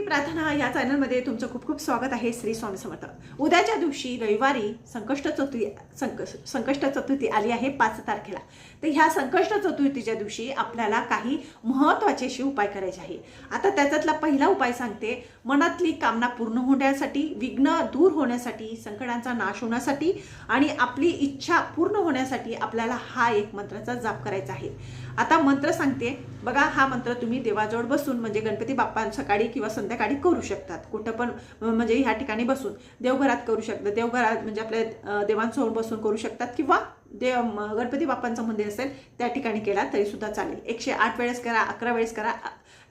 प्रार्थना या चॅनलमध्ये तुमचं खूप खूप स्वागत आहे। श्री स्वामी समर्थ। उद्याच्या दिवशी रविवारी संकष्ट चतुर्थी आली आहे 5 तारखेला। तर ह्या संकष्ट चतुर्थीच्या दिवशी आपल्याला काही महत्त्वाचे असे उपाय करायचे आहे। आता त्याच्यातला पहिला उपाय सांगते। मनातली कामना पूर्ण होण्यासाठी, विघ्न दूर होण्यासाठी, संकटांचा नाश होण्यासाठी आणि आपली इच्छा पूर्ण होण्यासाठी आपल्याला हा एक मंत्राचा जाप करायचा आहे। आता मंत्र सांगते बघा। हा मंत्र तुम्ही देवाजवळ बसून म्हणजे गणपती बाप्पा सकाळी किंवा संध्याकाळी करू शकतात। कुठं पण म्हणजे ह्या ठिकाणी बसून देवघरात करू शकतात। देवघरात म्हणजे आपल्या देवांसमोर बसून करू शकतात किंवा गणपती बाप्पांचं मंदिर असेल त्या ठिकाणी केला तरी सुद्धा चालेल। 108 वेळेस करा, 11 वेळेस करा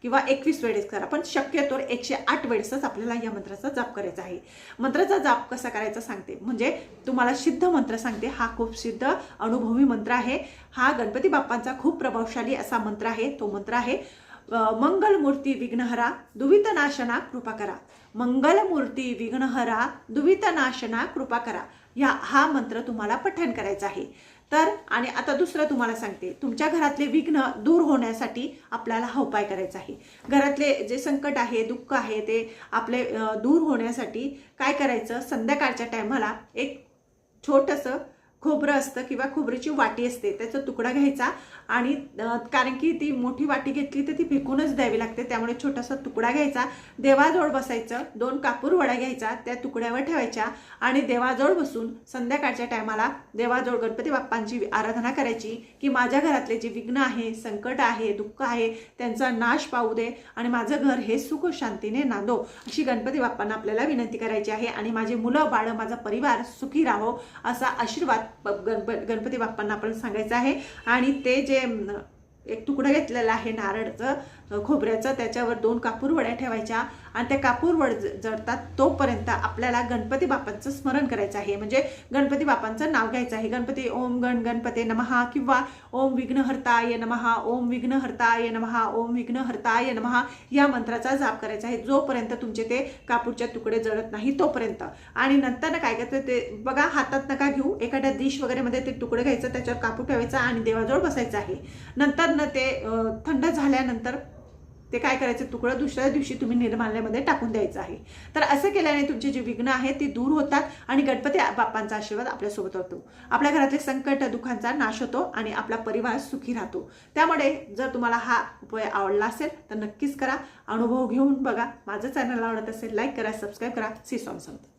किंवा 21 वेळेस करा, पण शक्यतो 108 वेळेसच आपल्याला या मंत्राचा जाप करायचा आहे। मंत्राचा जाप कसा करायचा सांगते, म्हणजे तुम्हाला सिद्ध मंत्र सांगते। हा खूप सिद्ध अनुभवी मंत्र आहे। हा गणपती बाप्पांचा खूप प्रभावशाली असा मंत्र आहे। तो मंत्र आहे मंगलमूर्ती विघ्नहरा दुवितनाशना कृपा करा। मंगलमूर्ती विघ्नहरा दुवितनाशना कृपा करा। हा मंत्र तुम्हाला पठण करायचा आहे। तर आणि आता दुसरं तुम्हाला सांगते, तुमच्या घरातले विघ्न दूर होण्यासाठी आपल्याला हा उपाय करायचा आहे। घरातले जे संकट आहे, दुःख आहे, ते आपले दूर होण्यासाठी काय करायचं, संध्याकाळच्या टायमाला एक छोटंसं खोबरं असतं किंवा खोबरीची वाटी असते, त्याचा तुकडा घ्यायचा आणि कारण की ती मोठी वाटी घेतली तर ती फेकूनच द्यावी लागते, त्यामुळे छोटासा तुकडा घ्यायचा, देवाजवळ बसायचं, 2 कापूर वड्या घ्यायचा, त्या तुकड्यावर ठेवायच्या आणि देवाजवळ बसून संध्याकाळच्या टायमाला देवाजवळ गणपती बाप्पांची आराधना करायची की माझ्या घरातले जे विघ्न आहे, संकट आहे, दुःख आहे त्यांचा नाश पावू दे आणि माझं घर हे सुख शांतीने नांदो, अशी गणपती बाप्पांना आपल्याला विनंती करायची आहे। आणि माझे मुलं बाळ, माझा परिवार सुखी राहो असा आशीर्वाद गणपती बाप्पांना आपण सांगायचं आहे। आणि ते जे एक तुकडा घेतलेला आहे नारळाचं, खोबऱ्याचं, त्याच्यावर 2 कापूर वड्या ठेवायच्या आणि त्या कापूर वड जळतात तोपर्यंत आपल्याला गणपती बाप्पांचं स्मरण करायचं आहे, म्हणजे गणपती बाप्पांचं नाव घ्यायचं आहे। गणपती ओम गणपते नमः किंवा ओम विघ्नहर्ताय नमः, ओम विघ्नहर्ताय नमः, ओम विघ्नहर्ताय नमः या मंत्राचा जाप करायचा आहे जोपर्यंत तुमचे ते कापूरचे तुकडे जळत नाही तोपर्यंत। आणि नंतर काय करायचं ते बघा, हातात नका घेऊ, एखाद्या डिश वगैरे मध्ये ते तुकडे घ्यायचं, त्याच्यावर कापूर ठेवायचा आणि देवाजवळ बसायचं आहे। नंतर ते थंड झाल्यानंतर ते काय करायचं, तुकडं दुसऱ्या दिवशी तुम्ही निर्माल्यामध्ये टाकून द्यायचं आहे। तर असं केल्याने तुमचे जे विघ्न आहेत ते दूर होतात आणि गणपती बाप्पांचा आशीर्वाद आपल्यासोबत होतो। आपल्या घरातले संकट दुःखांचा नाश होतो आणि आपला परिवार सुखी राहतो। त्यामुळे जर तुम्हाला हा उपाय आवडला असेल तर नक्कीच करा, अनुभव घेऊन बघा। माझं चॅनल आवडत असेल लाईक करा, सबस्क्राईब करा। श्री स्वामी समर्थ।